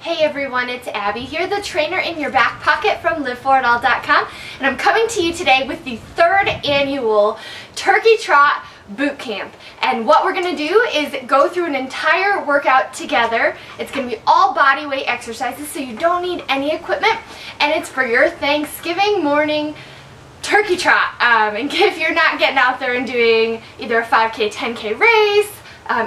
Hey everyone, it's Abby here, the trainer in your back pocket from liveforitall.com, and I'm coming to you today with the third annual Turkey Trot Bootcamp. And what we're going to do is go through an entire workout together. It's going to be all body weight exercises, so you don't need any equipment, and it's for your Thanksgiving morning turkey trot. And if you're not getting out there and doing either a 5K, 10K race,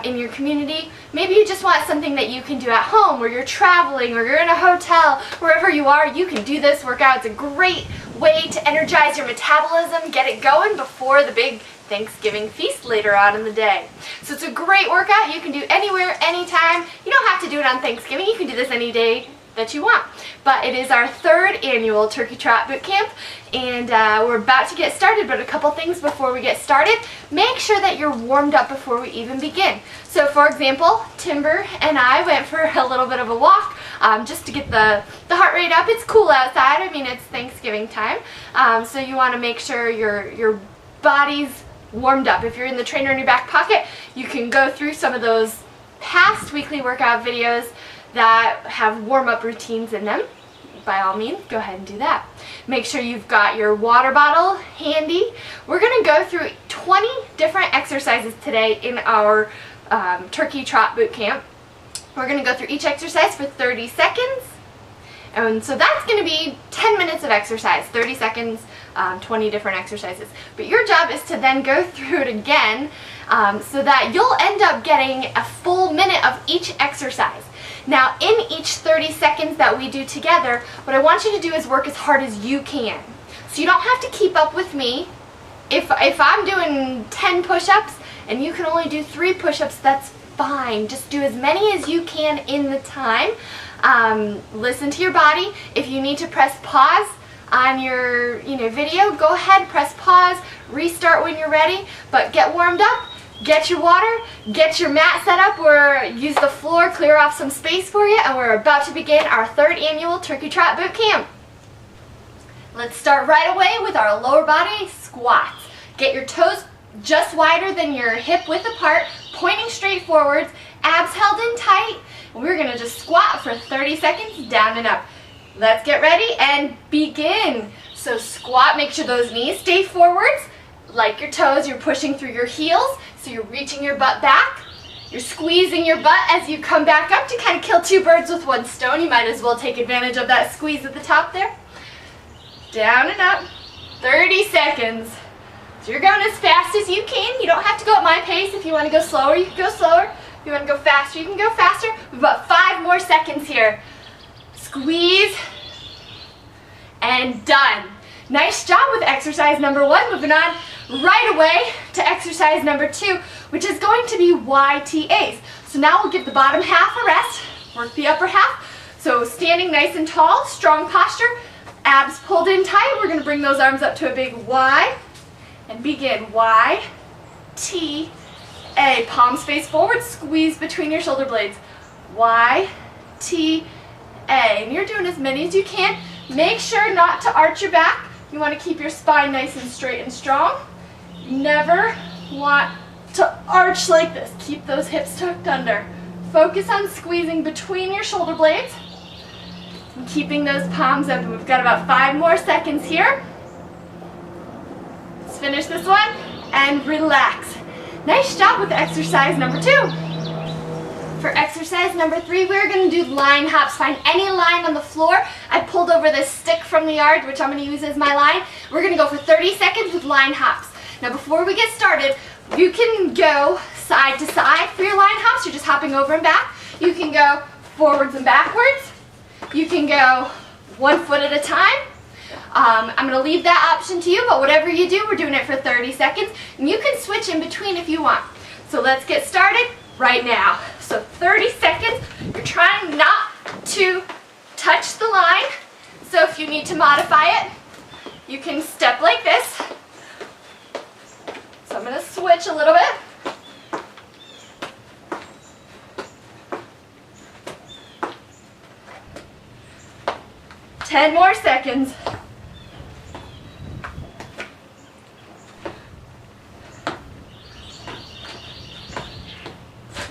in your community, maybe you just want something that you can do at home, or you're traveling, or you're in a hotel, wherever you are, you can do this workout. It's a great way to energize your metabolism, get it going before the big Thanksgiving feast later on in the day. So it's a great workout you can do anywhere, anytime. You don't have to do it on Thanksgiving, you can do this any day that you want. But it is our third annual Turkey Trot Bootcamp, and we're about to get started, but a couple things before we get started. Make sure that you're warmed up before we even begin. So for example, Timber and I went for a little bit of a walk just to get the heart rate up. It's cool outside, I mean it's Thanksgiving time, so you want to make sure your body's warmed up. If you're in the trainer in your back pocket, you can go through some of those past weekly workout videos that have warm-up routines in them. By all means, go ahead and do that. Make sure you've got your water bottle handy. We're going to go through 20 different exercises today in our Turkey Trot Bootcamp. We're going to go through each exercise for 30 seconds. And so that's going to be 10 minutes of exercise, 30 seconds, 20 different exercises. But your job is to then go through it again so that you'll end up getting a full minute of each exercise. Now, in each 30 seconds that we do together, what I want you to do is work as hard as you can. So you don't have to keep up with me. If I'm doing 10 push-ups and you can only do 3 push-ups, that's fine. Just do as many as you can in the time. Listen to your body. If you need to press pause on your video, go ahead, press pause, restart when you're ready, but get warmed up. Get your water, get your mat set up, or use the floor, clear off some space for you, and we're about to begin our third annual Turkey Trot Bootcamp. Let's start right away with our lower body squats. Get your toes just wider than your hip width apart, pointing straight forwards, abs held in tight. We're going to just squat for 30 seconds, down and up. Let's get ready and begin. So squat, make sure those knees stay forwards. Like your toes, you're pushing through your heels, so you're reaching your butt back. You're squeezing your butt as you come back up to kind of kill 2 birds with 1 stone. You might as well take advantage of that squeeze at the top there. Down and up, 30 seconds. So you're going as fast as you can. You don't have to go at my pace. If you want to go slower, you can go slower. If you want to go faster, you can go faster. We've got 5 more seconds here. Squeeze, and done. Nice job with exercise number 1. Moving on right away to exercise number 2, which is going to be YTAs. So now we'll give the bottom half a rest, work the upper half. So standing nice and tall, strong posture, abs pulled in tight. We're going to bring those arms up to a big Y and begin. Y, T, A. Palms face forward, squeeze between your shoulder blades. Y, T, A. And you're doing as many as you can. Make sure not to arch your back. You want to keep your spine nice and straight and strong. You never want to arch like this. Keep those hips tucked under. Focus on squeezing between your shoulder blades and keeping those palms open. We've got about 5 more seconds here. Let's finish this one and relax. Nice job with exercise number 2. For exercise number 3, we're going to do line hops. Find any line on the floor. I pulled over this stick from the yard, which I'm going to use as my line. We're going to go for 30 seconds with line hops. Now before we get started, you can go side to side for your line hops. You're just hopping over and back. You can go forwards and backwards. You can go 1 foot at a time. I'm going to leave that option to you, but whatever you do, we're doing it for 30 seconds. And you can switch in between if you want. So let's get started right now. So 30 seconds, you're trying not to touch the line. So if you need to modify it, you can step like this. So I'm going to switch a little bit. Ten more seconds.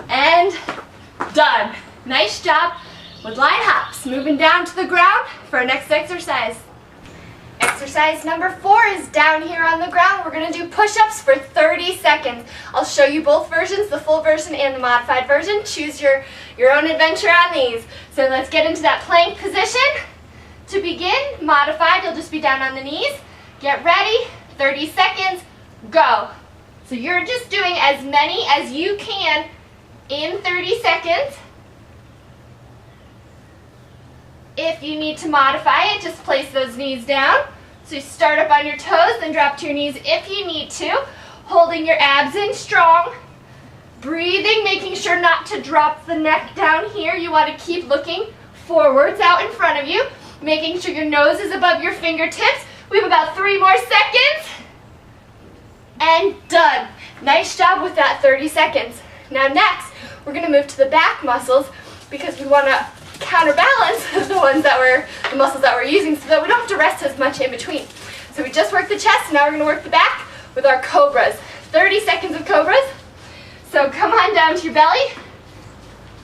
And done. Nice job. with line hops. Moving down to the ground for our next exercise. Exercise number 4 is down here on the ground. We're going to do push-ups for 30 seconds. I'll show you both versions, the full version and the modified version. Choose your own adventure on these. So let's get into that plank position. To begin, modified, you'll just be down on the knees. Get ready, 30 seconds, go. So you're just doing as many as you can in 30 seconds. If you need to modify it, just place those knees down. So you start up on your toes, then drop to your knees if you need to. Holding your abs in strong. Breathing, making sure not to drop the neck down here. You want to keep looking forwards out in front of you. Making sure your nose is above your fingertips. We have about 3 more seconds. And done. Nice job with that 30 seconds. Now next, we're going to move to the back muscles because we want to counterbalance the muscles that we're using so that we don't have to rest as much in between. So we just worked the chest, now we're going to work the back with our cobras. 30 seconds of cobras. So come on down to your belly.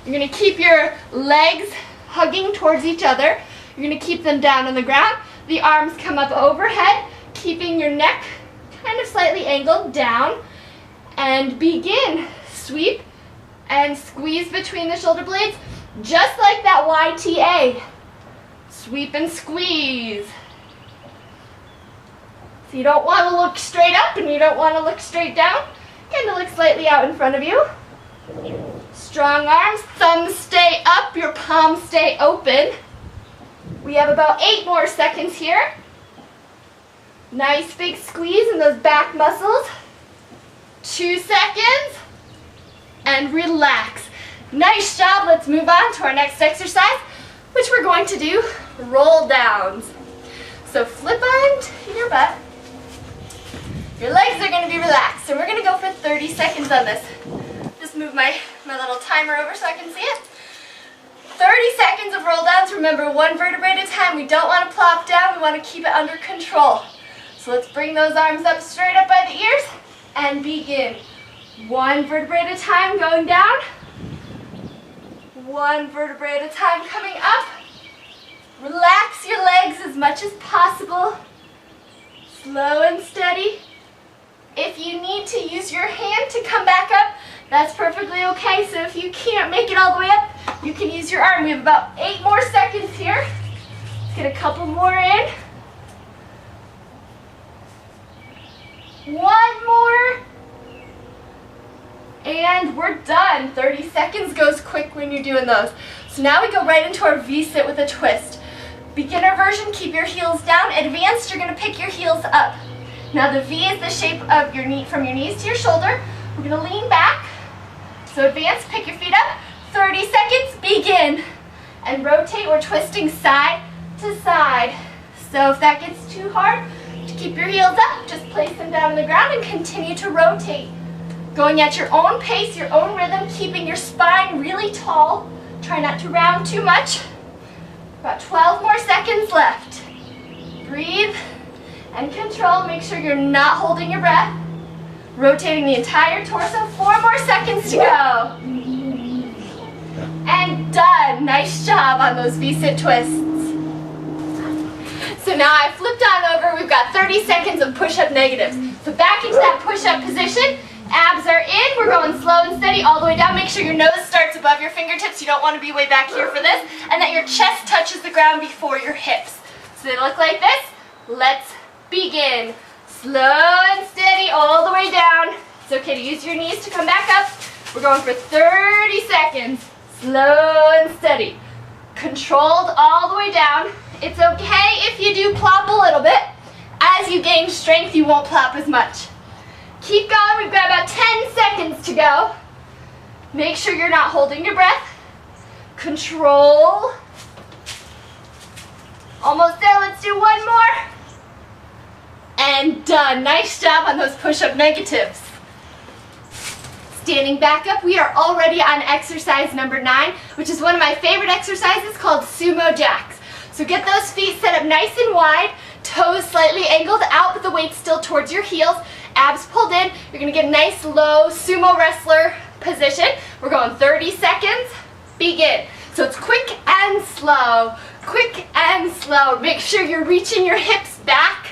You're going to keep your legs hugging towards each other. You're going to keep them down on the ground. The arms come up overhead, keeping your neck kind of slightly angled down. And begin. Sweep and squeeze between the shoulder blades. Just like that YTA. Sweep and squeeze. So you don't want to look straight up and you don't want to look straight down. Kind of look slightly out in front of you. Strong arms. Thumbs stay up. Your palms stay open. We have about 8 more seconds here. Nice big squeeze in those back muscles. 2 seconds. And relax. Nice job. Let's move on to our next exercise, which we're going to do roll downs. So flip onto your butt. Your legs are going to be relaxed, and we're going to go for 30 seconds on this. Just move my little timer over so I can see it. 30 seconds of roll downs. Remember, 1 vertebrae at a time. We don't want to plop down. We want to keep it under control. So let's bring those arms up straight up by the ears and begin. 1 vertebrae at a time going down. 1 vertebrae at a time coming up. Relax your legs as much as possible. Slow and steady. If you need to use your hand to come back up, that's perfectly okay. So if you can't make it all the way up, you can use your arm. We have about 8 more seconds here. Let's get a couple more in. 1 more. And we're done. 30 seconds goes quick when you're doing those. So now we go right into our V-sit with a twist. Beginner version, keep your heels down. Advanced, you're going to pick your heels up. Now the V is the shape of your knee, from your knees to your shoulder. We're going to lean back. So advanced, pick your feet up. 30 seconds, begin. And rotate, we're twisting side to side. So if that gets too hard to keep your heels up, just place them down on the ground and continue to rotate. Going at your own pace, your own rhythm, keeping your spine really tall. Try not to round too much. About 12 more seconds left. Breathe and control. Make sure you're not holding your breath. Rotating the entire torso. 4 more seconds to go. And done. Nice job on those V-sit twists. So now I flipped on over. We've got 30 seconds of push-up negatives. So back into that push-up position. Abs are in. We're going slow and steady all the way down. Make sure your nose starts above your fingertips. You don't want to be way back here for this. And that your chest touches the ground before your hips. So they look like this. Let's begin. Slow and steady all the way down. It's okay to use your knees to come back up. We're going for 30 seconds. Slow and steady. Controlled all the way down. It's okay if you do plop a little bit. As you gain strength, you won't plop as much. Keep going. We've got about 10 seconds to go. Make sure you're not holding your breath. Control. Almost there. Let's do 1 more. And done. Nice job on those push-up negatives. Standing back up, we are already on exercise number 9, which is one of my favorite exercises called Sumo Jacks. So get those feet set up nice and wide, toes slightly angled out, but the weight still towards your heels. Abs pulled in. You're going to get a nice low sumo wrestler position. We're going 30 seconds. Begin. So it's quick and slow. Quick and slow. Make sure you're reaching your hips back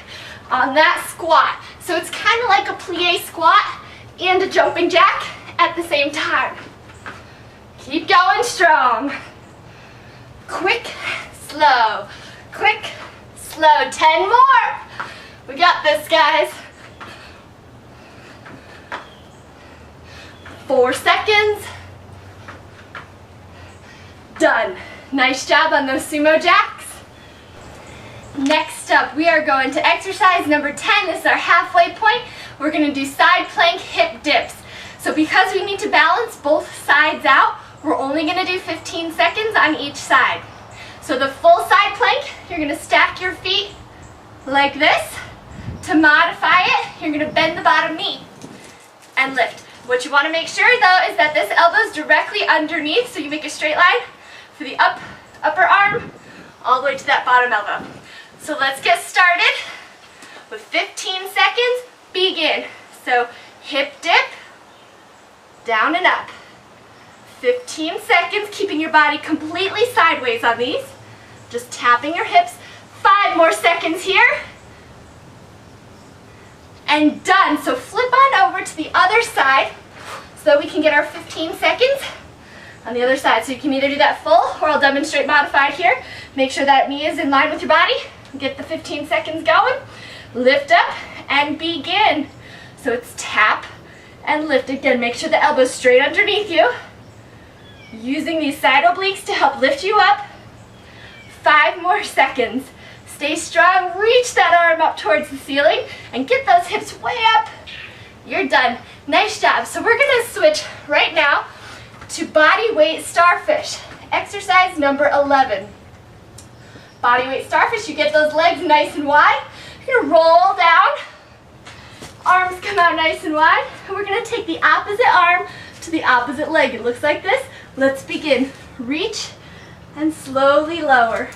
on that squat. So it's kind of like a plie squat and a jumping jack at the same time. Keep going strong. Quick, slow. Quick, slow. 10 more. We got this, guys. 4 seconds. Done. Nice job on those sumo jacks. Next up, we are going to exercise number 10. This is our halfway point. We're going to do side plank hip dips. So because we need to balance both sides out, we're only going to do 15 seconds on each side. So the full side plank, you're going to stack your feet like this. To modify it, you're going to bend the bottom knee and lift. What you want to make sure though is that this elbow is directly underneath, so you make a straight line for the upper arm all the way to that bottom elbow. So let's get started with 15 seconds. Begin. So hip dip, down and up. 15 seconds, keeping your body completely sideways on these. Just tapping your hips. 5 more seconds here. And done. So flip on over to the other side so that we can get our 15 seconds on the other side. So you can either do that full or I'll demonstrate modified here. Make sure that knee is in line with your body. Get the 15 seconds going. Lift up and begin. So it's tap and lift. Again, make sure the elbow's straight underneath you. Using these side obliques to help lift you up. 5 more seconds. Stay strong, reach that arm up towards the ceiling and get those hips way up. You're done. Nice job. So we're going to switch right now to body weight starfish. Exercise number 11. Body weight starfish, you get those legs nice and wide. You're going to roll down. Arms come out nice and wide. And we're going to take the opposite arm to the opposite leg. It looks like this. Let's begin. Reach and slowly lower.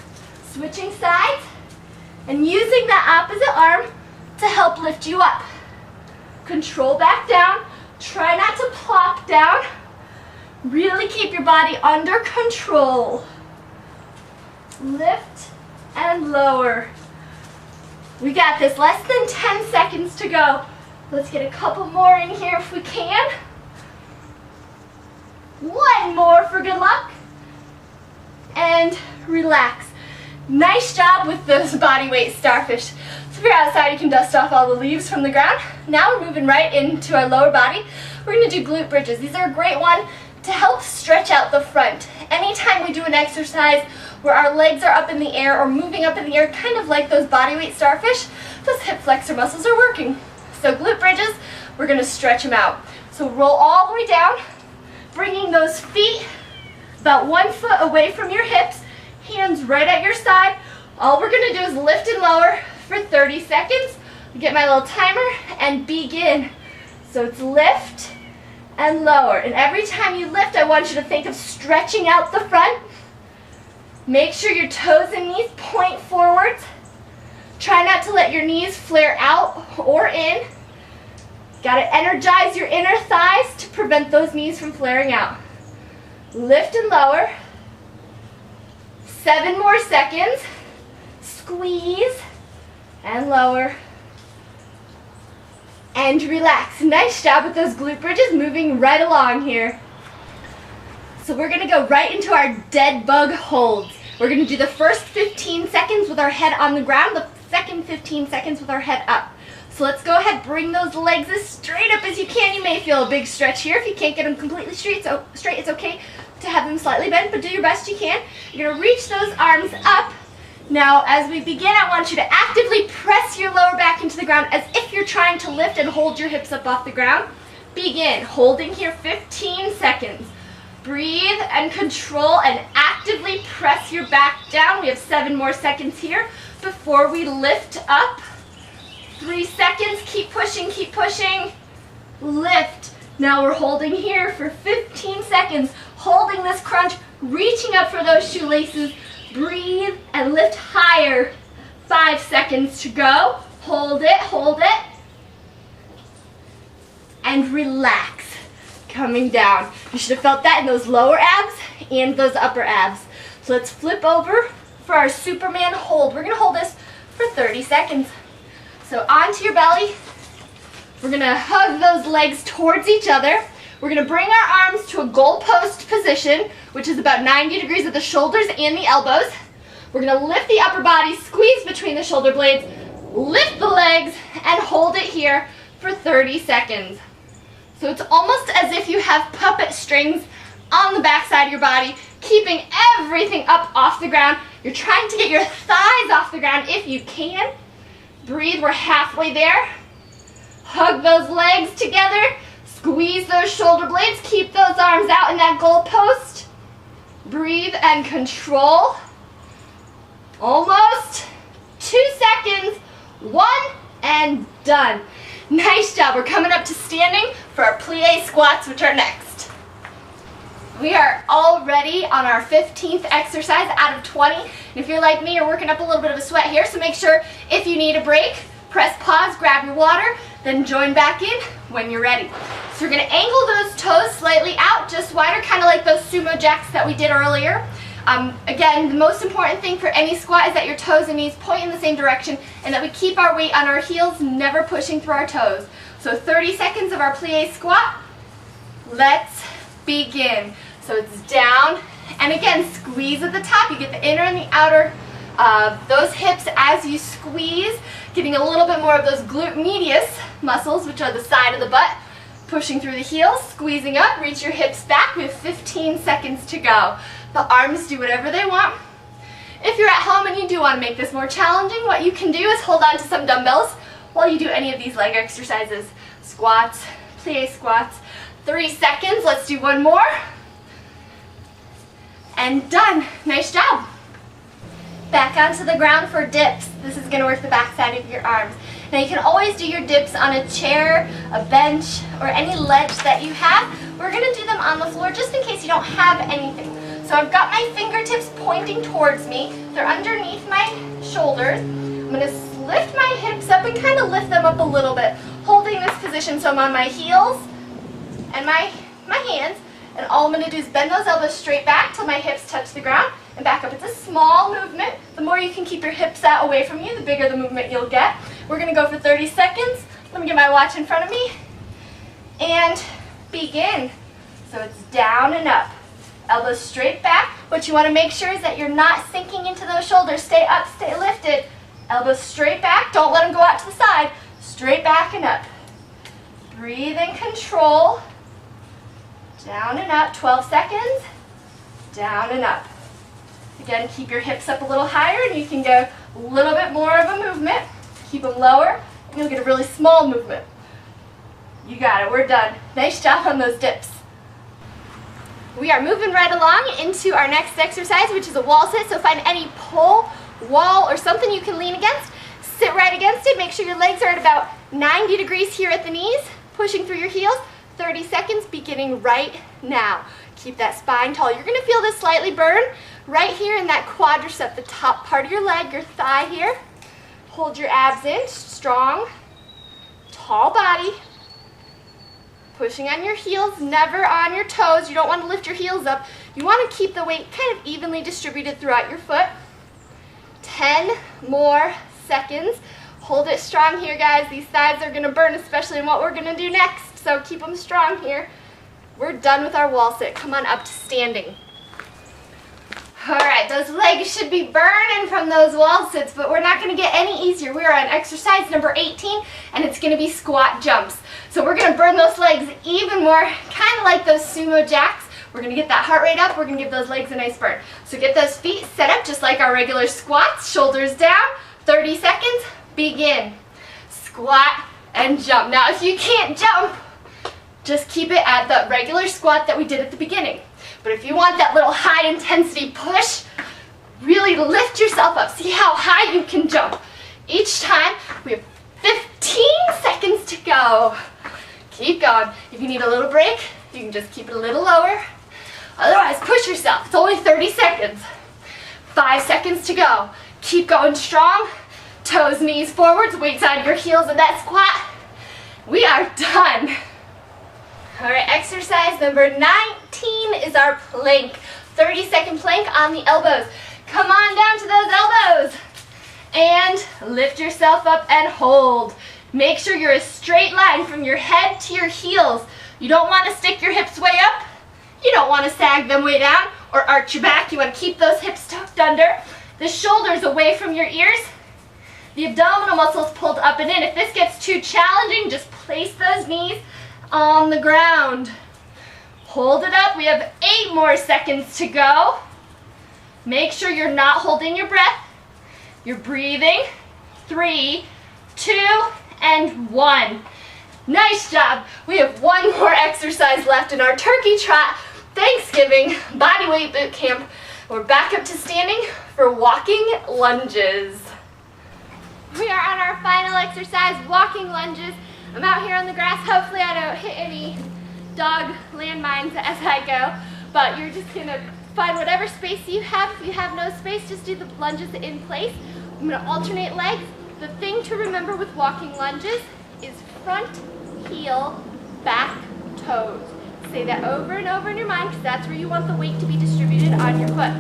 Switching sides. And using that opposite arm to help lift you up. Control back down. Try not to plop down. Really keep your body under control. Lift and lower. We got this. Less than 10 seconds to go. Let's get a couple more in here if we can. 1 more for good luck. And relax. Nice job with those body weight starfish. So if you're outside, you can dust off all the leaves from the ground. Now we're moving right into our lower body. We're going to do glute bridges. These are a great one to help stretch out the front. Anytime we do an exercise where our legs are up in the air or moving up in the air, kind of like those body weight starfish, those hip flexor muscles are working. So glute bridges, we're going to stretch them out. So roll all the way down, bringing those feet about 1 foot away from your hips. Hands right at your side. All we're going to do is lift and lower for 30 seconds. Get my little timer and begin. So it's lift and lower. And every time you lift, I want you to think of stretching out the front. Make sure your toes and knees point forwards. Try not to let your knees flare out or in. Got to energize your inner thighs to prevent those knees from flaring out. Lift and lower. 7 more seconds. Squeeze and lower. And relax. Nice job with those glute bridges, moving right along here. So we're going to go right into our dead bug holds. We're going to do the first 15 seconds with our head on the ground, the second 15 seconds with our head up. So let's go ahead, bring those legs as straight up as you can. You may feel a big stretch here. If you can't get them completely straight, it's okay to have them slightly bent, but do your best you can. You're going to reach those arms up. Now, as we begin, I want you to actively press your lower back into the ground as if you're trying to lift and hold your hips up off the ground. Begin holding here 15 seconds. Breathe and control and actively press your back down. We have 7 more seconds here before we lift up. 3 seconds, keep pushing, lift. Now we're holding here for 15 seconds, holding this crunch, reaching up for those shoelaces. Breathe and lift higher. 5 seconds to go. Hold it. And relax. Coming down. You should have felt that in those lower abs and those upper abs. So let's flip over for our Superman hold. We're gonna hold this for 30 seconds. So onto your belly. We're gonna hug those legs towards each other. We're gonna bring our arms to a goalpost position, which is about 90 degrees at the shoulders and the elbows. We're gonna lift the upper body, squeeze between the shoulder blades, lift the legs, and hold it here for 30 seconds. So it's almost as if you have puppet strings on the back side of your body, keeping everything up off the ground. You're trying to get your thighs off the ground if you can. Breathe, we're halfway there. Hug those legs together. Squeeze those shoulder blades. Keep those arms out in that goalpost. Breathe and control. Almost. 2 seconds. 1 and done. Nice job. We're coming up to standing for our plie squats, which are next. We are already on our 15th exercise out of 20. And if you're like me, you're working up a little bit of a sweat here, so make sure if you need a break, press pause, grab your water, then join back in when you're ready. So we're going to angle those toes slightly out, just wider, kind of like those Sumo Jacks that we did earlier. Again, the most important thing for any squat is that your toes and knees point in the same direction and that we keep our weight on our heels, never pushing through our toes. So 30 seconds of our plie squat. Let's begin. So it's down, and again, squeeze at the top. You get the inner and the outer of those hips as you squeeze, getting a little bit more of those glute medius muscles, which are the side of the butt, pushing through the heels, squeezing up, reach your hips back. We have 15 seconds to go. The arms do whatever they want. If you're at home and you do want to make this more challenging, what you can do is hold on to some dumbbells while you do any of these leg exercises. Squats, plie squats. 3 seconds, let's do one more. And done. Nice job. Back onto the ground for dips. This is going to work the back side of your arms. Now you can always do your dips on a chair, a bench, or any ledge that you have. We're going to do them on the floor just in case you don't have anything. So I've got my fingertips pointing towards me. They're underneath my shoulders. I'm going to lift my hips up and kind of lift them up a little bit, holding this position so I'm on my heels and my hands. And all I'm going to do is bend those elbows straight back till my hips touch the ground and back up. It's a small movement. The more you can keep your hips out away from you, the bigger the movement you'll get. We're going to go for 30 seconds. Let me get my watch in front of me. And begin. So it's down and up. Elbows straight back. What you want to make sure is that you're not sinking into those shoulders. Stay up, stay lifted. Elbows straight back. Don't let them go out to the side. Straight back and up. Breathe and control. Down and up, 12 seconds, down and up. Again, keep your hips up a little higher and you can go a little bit more of a movement. Keep them lower and you'll get a really small movement. You got it, we're done. Nice job on those dips. We are moving right along into our next exercise, which is a wall sit. So find any pole, wall, or something you can lean against. Sit right against it. Make sure your legs are at about 90 degrees here at the knees, pushing through your heels. 30 seconds beginning right now. Keep that spine tall. You're going to feel this slightly burn right here in that quadricep, the top part of your leg, your thigh here. Hold your abs in, strong, tall body. Pushing on your heels, never on your toes. You don't want to lift your heels up. You want to keep the weight kind of evenly distributed throughout your foot. 10 more seconds. Hold it strong here, guys. These thighs are going to burn, especially in what we're going to do next. So keep them strong here. We're done with our wall sit. Come on up to standing. All right, those legs should be burning from those wall sits, but we're not going to get any easier. We are on exercise number 18, and it's going to be squat jumps. So we're going to burn those legs even more, kind of like those Sumo Jacks. We're going to get that heart rate up. We're going to give those legs a nice burn. So get those feet set up just like our regular squats. Shoulders down. 30 seconds. Begin. Squat and jump. Now, if you can't jump, just keep it at the regular squat that we did at the beginning. But if you want that little high intensity push, really lift yourself up. See how high you can jump. Each time, we have 15 seconds to go. Keep going. If you need a little break, you can just keep it a little lower. Otherwise, push yourself. It's only 30 seconds. 5 seconds to go. Keep going strong. Toes, knees forwards, weights on your heels in that squat. We are done. All right, exercise number 19 is our plank. 30-second plank on the elbows. Come on down to those elbows. And lift yourself up and hold. Make sure you're a straight line from your head to your heels. You don't want to stick your hips way up. You don't want to sag them way down or arch your back. You want to keep those hips tucked under. The shoulders away from your ears. The abdominal muscles pulled up and in. If this gets too challenging, just place those knees on the ground. Hold it up. We have 8 more seconds to go. Make sure you're not holding your breath. You're breathing. 3, 2, and 1. Nice job. We have 1 more exercise left in our Turkey Trot Thanksgiving Bodyweight Boot Camp. We're back up to standing for walking lunges. We are on our final exercise, walking lunges. I'm out here on the grass. Hopefully I don't hit any dog landmines as I go, but you're just gonna find whatever space you have. If you have no space, just do the lunges in place. I'm gonna alternate legs. The thing to remember with walking lunges is front heel, back toes. Say that over and over in your mind because that's where you want the weight to be distributed on your foot.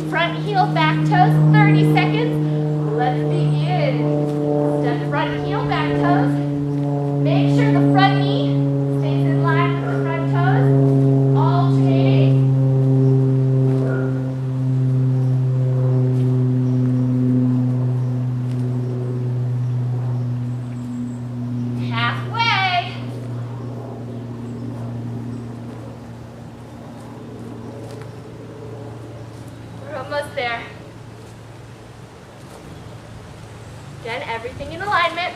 Front heel, back toes, 30 seconds. Let's begin. Step front heel, back toes. Make sure the front knee stays in line with the front toes. Alternating. Halfway. We're almost there. Again, everything in alignment.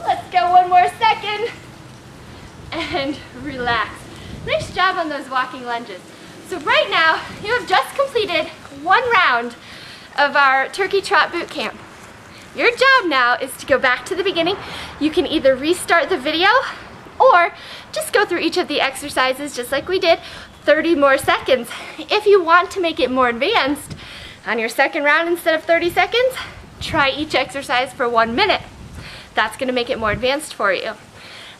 Let's go 1 more second. And relax. Nice job on those walking lunges. So right now, you have just completed 1 round of our Turkey Trot Boot Camp. Your job now is to go back to the beginning. You can either restart the video or just go through each of the exercises just like we did, 30 more seconds. If you want to make it more advanced, on your second round instead of 30 seconds, try each exercise for 1 minute. That's gonna make it more advanced for you.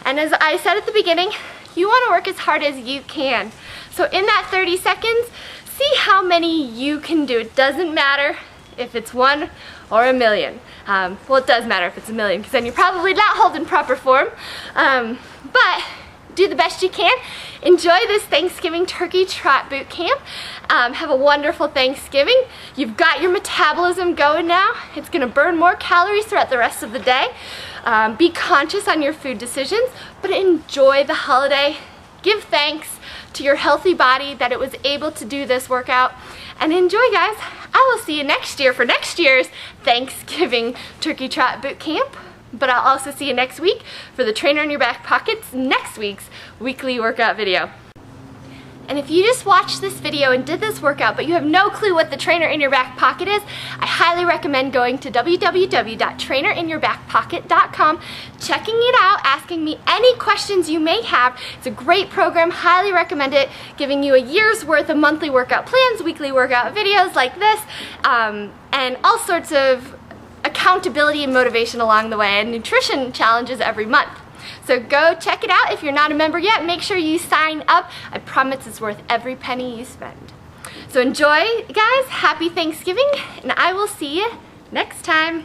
And as I said at the beginning, you wanna work as hard as you can. So in that 30 seconds, see how many you can do. It doesn't matter if it's 1 or a million. Well, it does matter if it's a million because then you're probably not holding proper form. But do the best you can. Enjoy this Thanksgiving Turkey Trot Boot Camp. Have a wonderful Thanksgiving. You've got your metabolism going now. It's gonna burn more calories throughout the rest of the day. Be conscious on your food decisions, but enjoy the holiday. Give thanks to your healthy body that it was able to do this workout. And enjoy, guys. I will see you next year for next year's Thanksgiving Turkey Trot Boot Camp. But I'll also see you next week for the Trainer in Your Back Pocket's next week's weekly workout video. And if you just watched this video and did this workout but you have no clue what the Trainer in Your Back Pocket is, I highly recommend going to www.trainerinyourbackpocket.com, checking it out, asking me any questions you may have. It's a great program, highly recommend it, giving you a year's worth of monthly workout plans, weekly workout videos like this, and all sorts of accountability and motivation along the way, and nutrition challenges every month. So go check it out. If you're not a member yet, make sure you sign up. I promise it's worth every penny you spend. So enjoy, guys. Happy Thanksgiving, and I will see you next time.